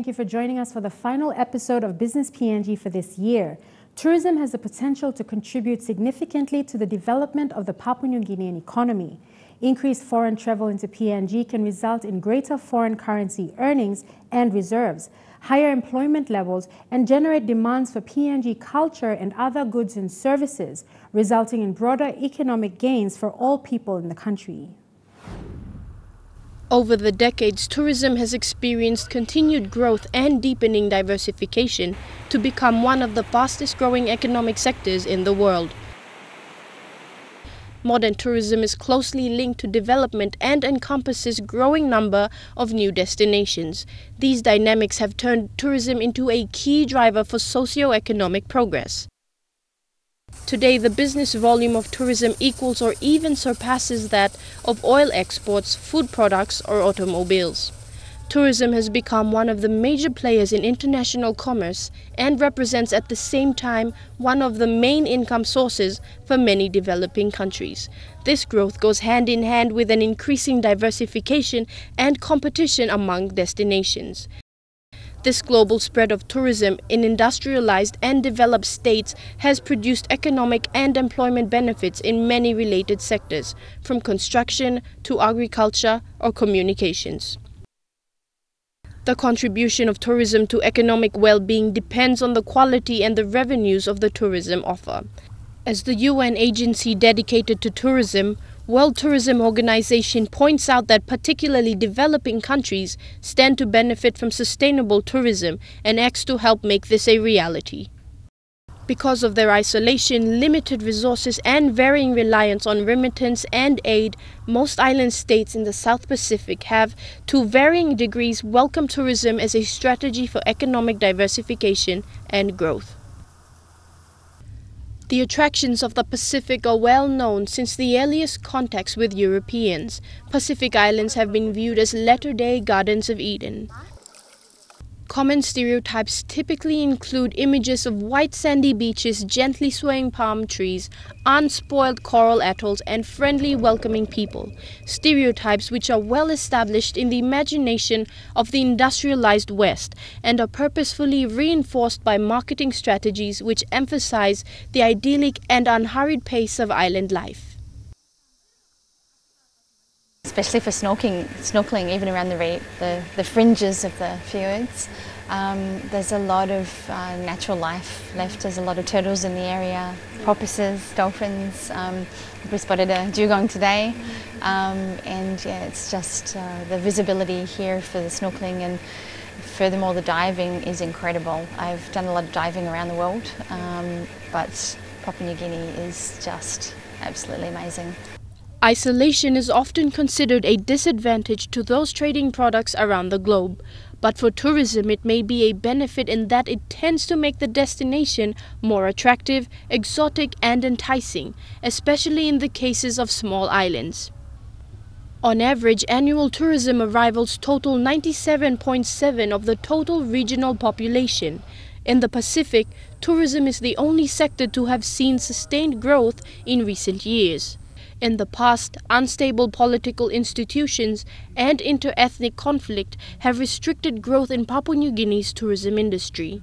thank you for joining us for the final episode of Business PNG for this year. Tourism has the potential to contribute significantly to the development of the Papua New Guinean economy. Increased foreign travel into PNG can result in greater foreign currency earnings and reserves, higher employment levels, and generate demands for PNG culture and other goods and services, resulting in broader economic gains for all people in the country. Over the decades, tourism has experienced continued growth and deepening diversification to become one of the fastest growing economic sectors in the world. Modern tourism is closely linked to development and encompasses a growing number of new destinations. These dynamics have turned tourism into a key driver for socio-economic progress. Today, the business volume of tourism equals or even surpasses that of oil exports, food products, or automobiles. Tourism has become one of the major players in international commerce and represents at the same time one of the main income sources for many developing countries. This growth goes hand in hand with an increasing diversification and competition among destinations. This global spread of tourism in industrialized and developed states has produced economic and employment benefits in many related sectors, from construction to agriculture or communications. The contribution of tourism to economic well-being depends on the quality and the revenues of the tourism offer. As the UN agency dedicated to tourism, World Tourism Organization points out that particularly developing countries stand to benefit from sustainable tourism and acts to help make this a reality. Because of their isolation, limited resources, and varying reliance on remittance and aid, most island states in the South Pacific have, to varying degrees, welcomed tourism as a strategy for economic diversification and growth. The attractions of the Pacific are well known since the earliest contacts with Europeans. Pacific Islands have been viewed as latter-day Gardens of Eden. Common stereotypes typically include images of white sandy beaches, gently swaying palm trees, unspoiled coral atolls, and friendly, welcoming people. Stereotypes which are well established in the imagination of the industrialized West and are purposefully reinforced by marketing strategies which emphasize the idyllic and unhurried pace of island life. Especially for snorkeling even around the fringes of the fjords. There's a lot of natural life left. There's a lot of turtles in the area, porpoises, dolphins. We spotted a dugong today, and yeah, it's just the visibility here for the snorkeling, and furthermore the diving is incredible. I've done a lot of diving around the world, but Papua New Guinea is just absolutely amazing. Isolation is often considered a disadvantage to those trading products around the globe, but for tourism it may be a benefit in that it tends to make the destination more attractive, exotic and enticing, especially in the cases of small islands. On average, annual tourism arrivals total 97.7% of the total regional population. In the Pacific, tourism is the only sector to have seen sustained growth in recent years. In the past, unstable political institutions and inter-ethnic conflict have restricted growth in Papua New Guinea's tourism industry.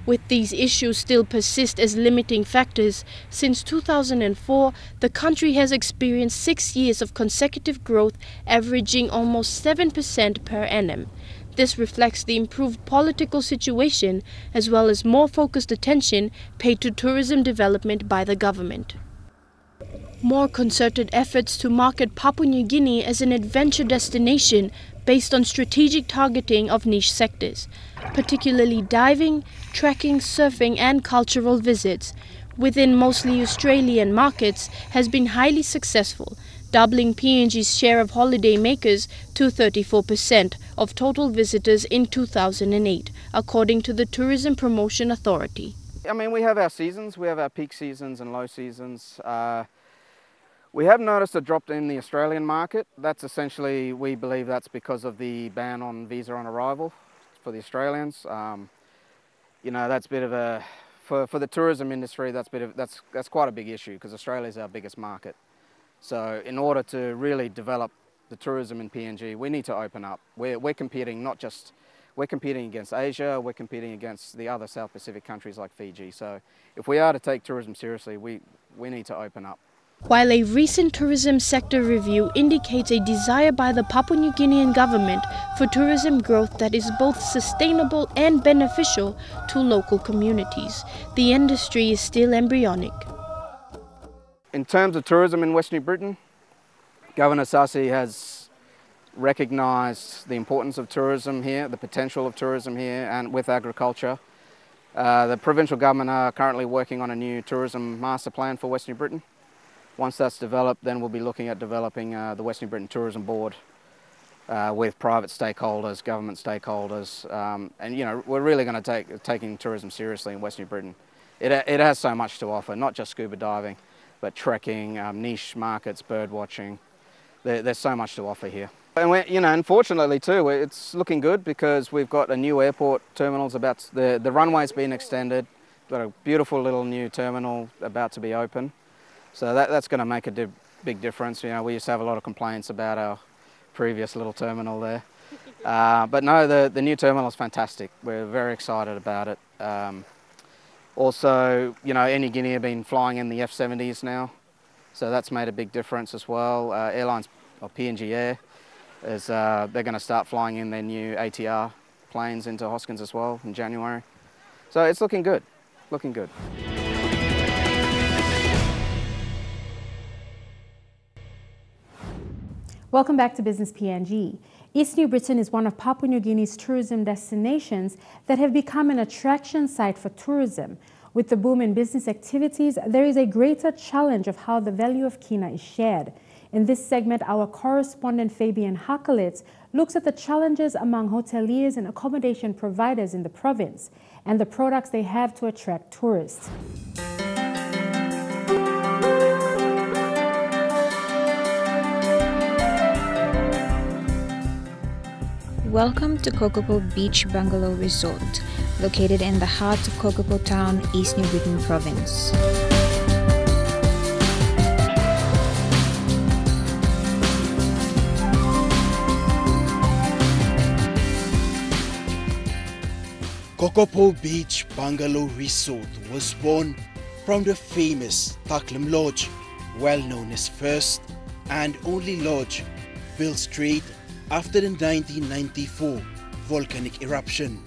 With these issues still persist as limiting factors, since 2004, the country has experienced 6 years of consecutive growth, averaging almost 7% per annum. This reflects the improved political situation as well as more focused attention paid to tourism development by the government. More concerted efforts to market Papua New Guinea as an adventure destination based on strategic targeting of niche sectors, particularly diving, trekking, surfing and cultural visits, within mostly Australian markets has been highly successful, doubling PNG's share of holiday makers to 34% of total visitors in 2008, according to the Tourism Promotion Authority. I mean, we have our seasons, we have our peak seasons and low seasons. We have noticed a drop in the Australian market. That's essentially, we believe that's because of the ban on visa on arrival for the Australians. You know, that's a bit of a, for the tourism industry, that's quite a big issue because Australia is our biggest market. So in order to really develop the tourism in PNG, we need to open up. We're competing not just we're competing against Asia, we're competing against the other South Pacific countries like Fiji. So if we are to take tourism seriously, we need to open up. While a recent tourism sector review indicates a desire by the Papua New Guinean government for tourism growth that is both sustainable and beneficial to local communities, the industry is still embryonic. In terms of tourism in West New Britain, Governor Sasi has recognised the importance of tourism here, the potential of tourism here, and with agriculture. The provincial government are currently working on a new tourism master plan for West New Britain. Once that's developed, then we'll be looking at developing the West New Britain Tourism Board with private stakeholders, government stakeholders, and we're really going to taking tourism seriously in West New Britain. It has so much to offer, not just scuba diving, but trekking, niche markets, bird watching. There's so much to offer here. And unfortunately too, it's looking good because we've got a new airport terminals the runway's been extended. We've got a beautiful little new terminal about to be open. So that's going to make a big difference. We used to have a lot of complaints about our previous little terminal there. But no, the new terminal is fantastic. We're very excited about it. Also, Air Guinea have been flying in the F-70s now. So that's made a big difference as well. Airlines, or PNG Air, they're going to start flying in their new ATR planes into Hoskins as well in January. So it's looking good, looking good. Welcome back to Business PNG. East New Britain is one of Papua New Guinea's tourism destinations that have become an attraction site for tourism. With the boom in business activities, there is a greater challenge of how the value of kina is shared. In this segment, our correspondent Fabian Hakelitz looks at the challenges among hoteliers and accommodation providers in the province and the products they have to attract tourists. Welcome to Kokopo Beach Bungalow Resort, located in the heart of Kokopo Town, East New Britain Province. Kokopo Beach Bungalow Resort was born from the famous Taklim Lodge, well known as first and only lodge built straight after the 1994 volcanic eruption.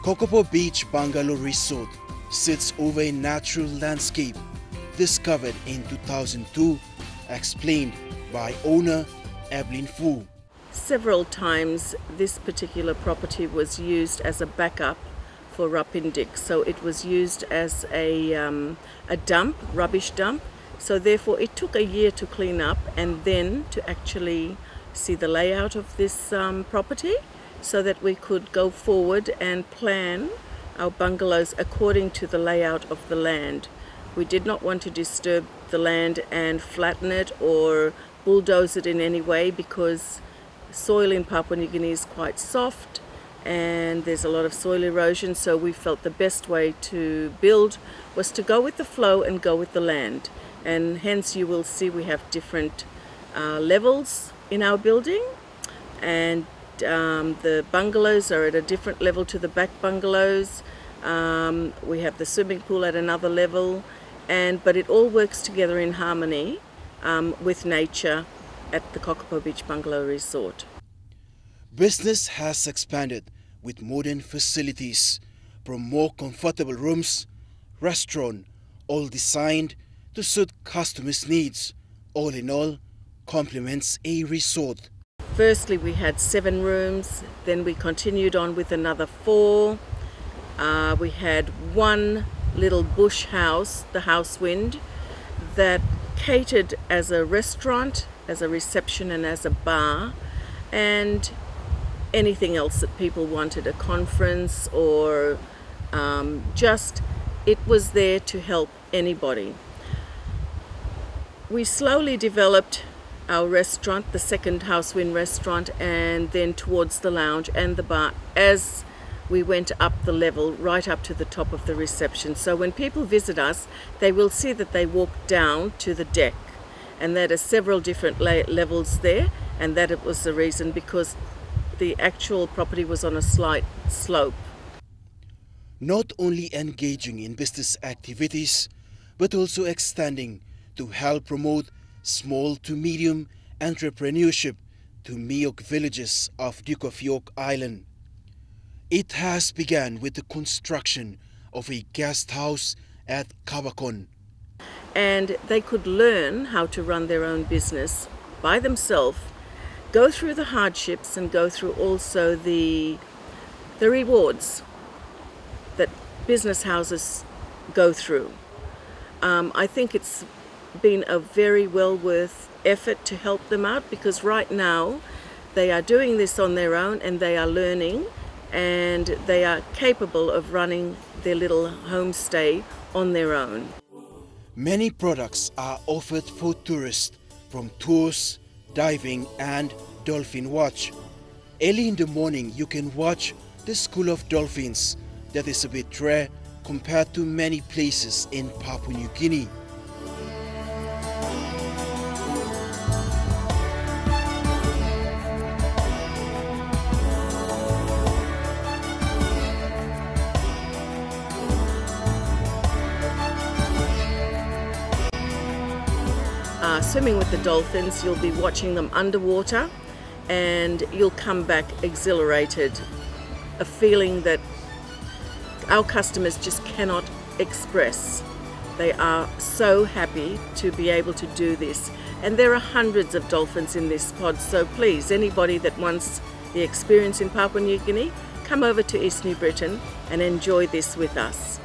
Kokopo Beach Bungalow Resort sits over a natural landscape discovered in 2002, explained by owner Evelyn Fu. Several times this particular property was used as a backup for Rapindik, so it was used as a dump, rubbish dump, so therefore it took a year to clean up and then to actually see the layout of this property so that we could go forward and plan our bungalows according to the layout of the land. We did not want to disturb the land and flatten it or bulldoze it in any way because soil in Papua New Guinea is quite soft and there's a lot of soil erosion, so we felt the best way to build was to go with the flow and go with the land. And hence you will see we have different levels in our building, and the bungalows are at a different level to the back bungalows. We have the swimming pool at another level, but it all works together in harmony with nature at the Kokopo Beach Bungalow Resort. Business has expanded with modern facilities, from more comfortable rooms, restaurant, all designed to suit customers' needs. All in all, complements a resort. Firstly, we had 7 rooms, then we continued on with another 4. We had one little bush house, the House Wind, that catered as a restaurant, as a reception and as a bar, and anything else that people wanted, a conference or it was there to help anybody. We slowly developed our restaurant, the second House Wind restaurant, and then towards the lounge and the bar as we went up the level, right up to the top of the reception. So when people visit us, they will see that they walk down to the deck, and there are several different levels there, and that it was the reason because the actual property was on a slight slope. Not only engaging in business activities, but also extending to help promote small to medium entrepreneurship to Miyok villages of Duke of York Island. It has begun with the construction of a guest house at Kabakon. And they could learn how to run their own business by themselves, go through the hardships and go through also the rewards that business houses go through. I think it's been a very well worth effort to help them out, because right now they are doing this on their own and they are learning and they are capable of running their little homestay on their own. Many products are offered for tourists, from tours, diving and dolphin watch. Early in the morning you can watch the school of dolphins that is a bit rare compared to many places in Papua New Guinea. Swimming with the dolphins, you'll be watching them underwater and you'll come back exhilarated, a feeling that our customers just cannot express. They are so happy to be able to do this, and there are hundreds of dolphins in this pod, so please, anybody that wants the experience in Papua New Guinea, come over to East New Britain and enjoy this with us.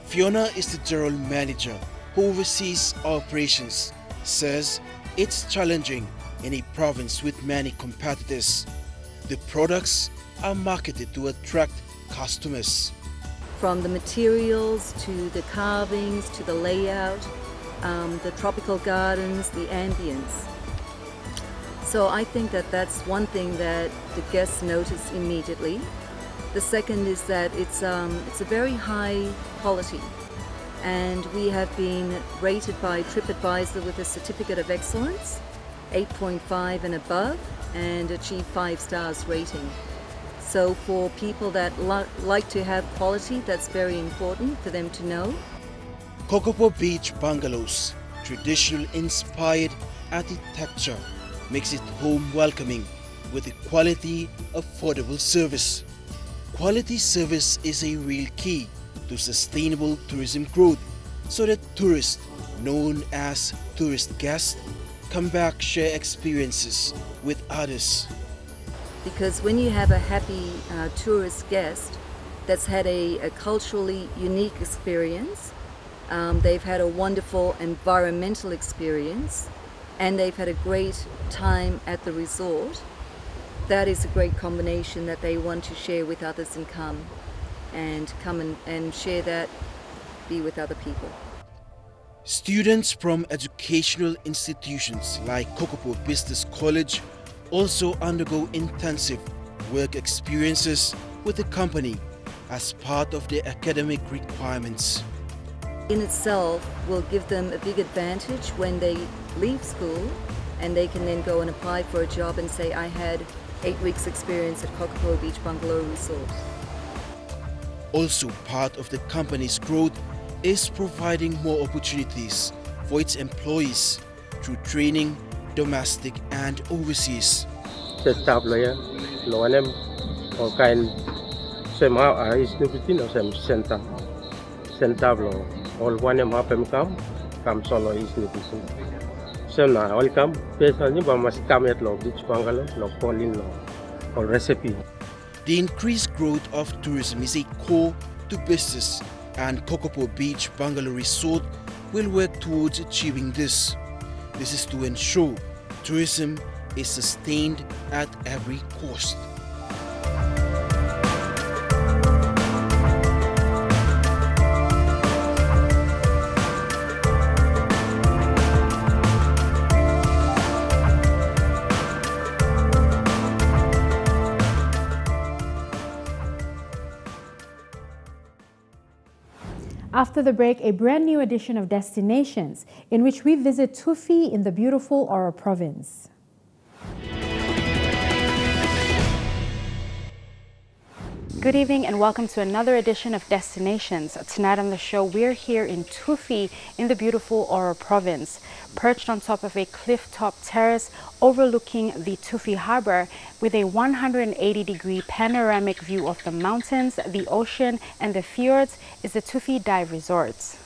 Fiona is the general manager who oversees operations, says it's challenging in a province with many competitors. The products are marketed to attract customers. From the materials to the carvings to the layout, the tropical gardens, the ambience. So I think that that's one thing that the guests notice immediately. The second is that it's a very high quality. And we have been rated by TripAdvisor with a certificate of excellence, 8.5 and above, and achieve 5 stars rating. So for people that like to have quality, that's very important for them to know. Kokopo Beach bungalows, traditional inspired architecture, makes it home welcoming with a quality, affordable service. Quality service is a real key to sustainable tourism growth, so that tourists, known as tourist guests, come back, share experiences with others. Because when you have a happy tourist guest that's had a culturally unique experience, they've had a wonderful environmental experience, and they've had a great time at the resort, that is a great combination that they want to share with others and come and share that, be with other people. Students from educational institutions like Kokopo Business College also undergo intensive work experiences with the company as part of their academic requirements. In itself will give them a big advantage when they leave school, and they can then go and apply for a job and say, I had 8 weeks experience at Kokopo Beach Bungalow Resort. Also part of the company's growth is providing more opportunities for its employees through training, domestic and overseas. The increased growth of tourism is a core to business, and Kokopo Beach Bungalow Resort will work towards achieving this. This is to ensure tourism is sustained at every cost. After the break, a brand new edition of Destinations, in which we visit Tufi in the beautiful Oro province. Good evening and welcome to another edition of Destinations. Tonight on the show, we're here in Tufi in the beautiful Oro province, perched on top of a cliff-top terrace overlooking the Tufi harbor with a 180-degree panoramic view of the mountains, the ocean, and the fjords is the Tufi Dive Resort.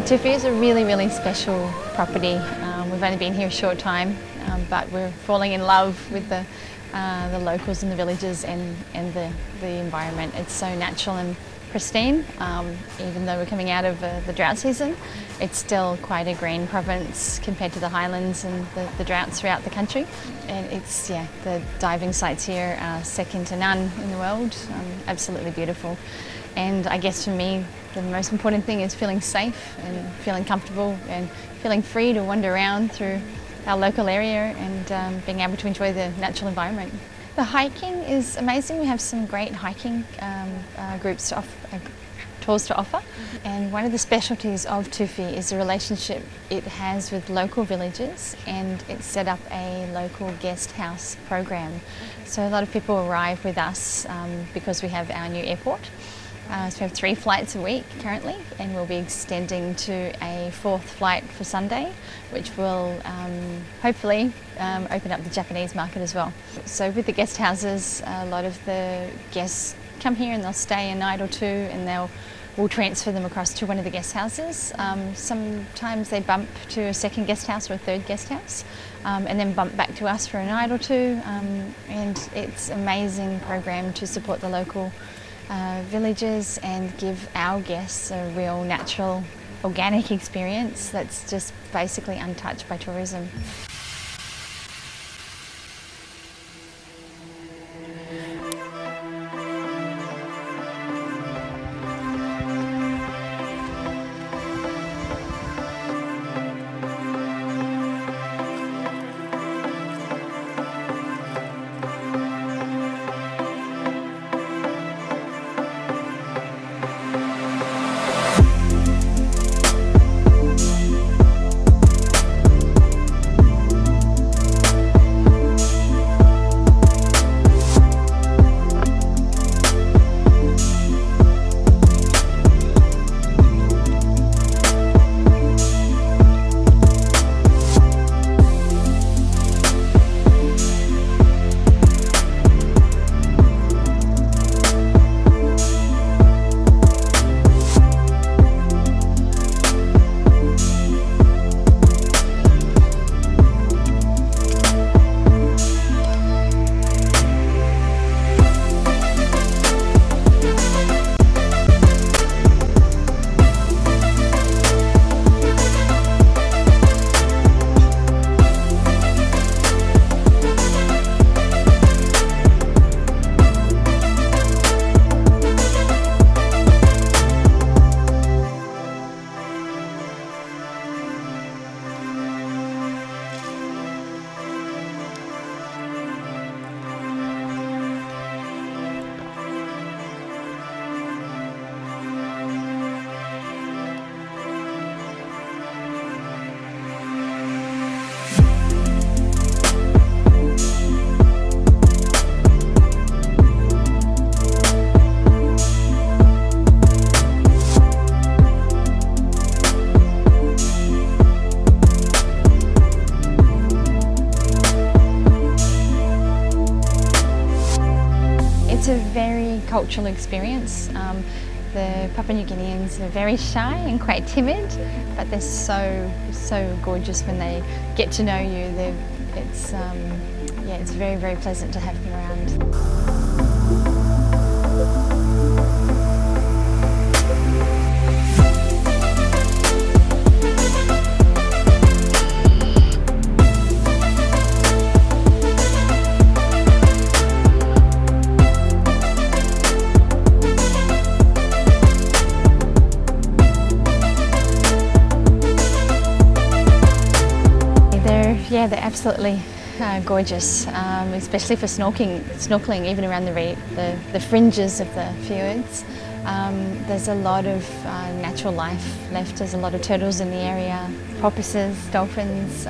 Tufi is a really special property. We've only been here a short time, but we're falling in love with the locals and the villages and the environment. It's so natural and pristine. Even though we're coming out of the drought season, it's still quite a green province compared to the highlands and the droughts throughout the country. And it's, yeah, the diving sites here are second to none in the world. Absolutely beautiful. And I guess for me, the most important thing is feeling safe and feeling comfortable and feeling free to wander around through our local area and being able to enjoy the natural environment. The hiking is amazing. We have some great hiking groups tours to offer. And one of the specialties of Tufi is the relationship it has with local villages, and it's set up a local guest house program. So a lot of people arrive with us because we have our new airport. So we have 3 flights a week currently, and we'll be extending to a 4th flight for Sunday, which will hopefully open up the Japanese market as well. So with the guest houses, a lot of the guests come here and they'll stay a night or two, and we'll transfer them across to one of the guest houses. Sometimes they bump to a 2nd guest house or a 3rd guest house, and then bump back to us for a night or two. And it's an amazing program to support the local villages and give our guests a real natural organic experience that's just basically untouched by tourism. cultural experience. The Papua New Guineans are very shy and quite timid, but they're so gorgeous when they get to know you. It's very, very pleasant to have them around. Yeah, they're absolutely gorgeous, especially for snorkeling even around the fringes of the fjords. There's a lot of natural life left. There's a lot of turtles in the area, porpoises, dolphins.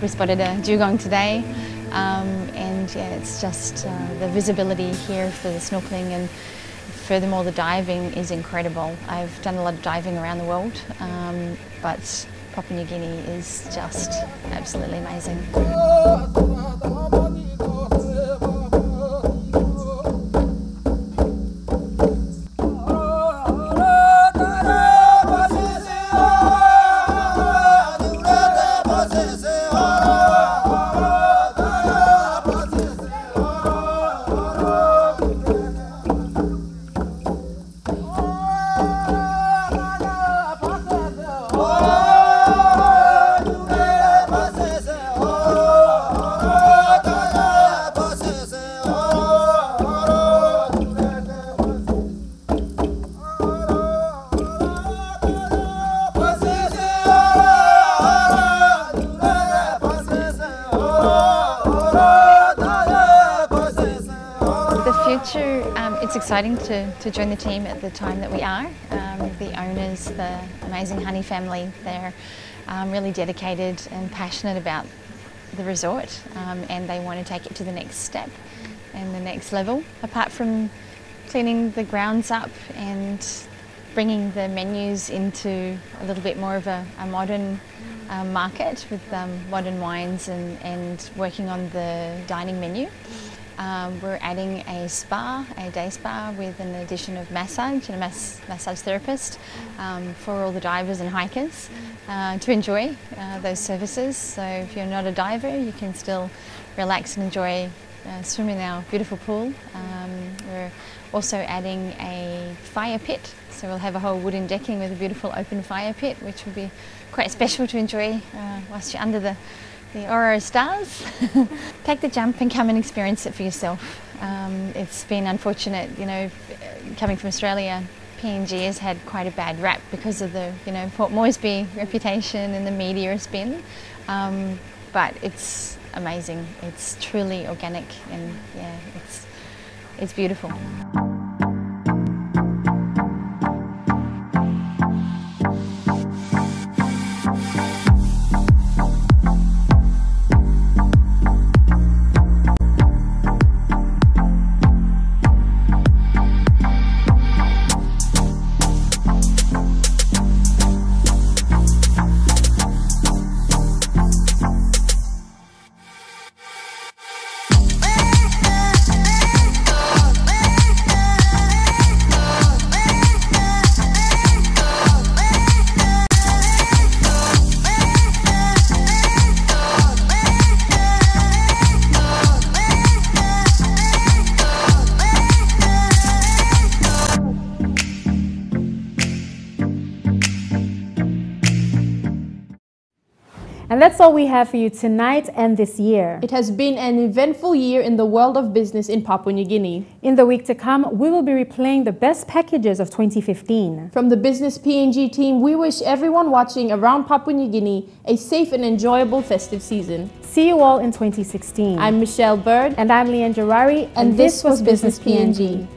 We spotted a dugong today, and yeah, it's just the visibility here for the snorkeling, and furthermore the diving is incredible. I've done a lot of diving around the world, but Papua New Guinea is just absolutely amazing. It's exciting to join the team at the time that we are. The owners, the amazing Honey family, they're really dedicated and passionate about the resort, and they want to take it to the next step and the next level. Apart from cleaning the grounds up and bringing the menus into a little bit more of a modern market with modern wines and working on the dining menu. We're adding a day spa with an addition of massage and a massage therapist for all the divers and hikers to enjoy those services. So if you're not a diver, you can still relax and enjoy swim in our beautiful pool. We're also adding a fire pit, so we'll have a whole wooden decking with a beautiful open fire pit, which will be quite special to enjoy whilst you're under the Aurora stars. Take the jump and come and experience it for yourself. It's been unfortunate, you know, coming from Australia. PNG has had quite a bad rap because of the, you know, Port Moresby reputation and the media spin. But it's amazing. It's truly organic, and yeah, it's beautiful. And that's all we have for you tonight and this year. It has been an eventful year in the world of business in Papua New Guinea. In the week to come, we will be replaying the best packages of 2015. From the Business PNG team, we wish everyone watching around Papua New Guinea a safe and enjoyable festive season. See you all in 2016. I'm Michelle Bird. And I'm Leanne Jarari. And this was Business PNG.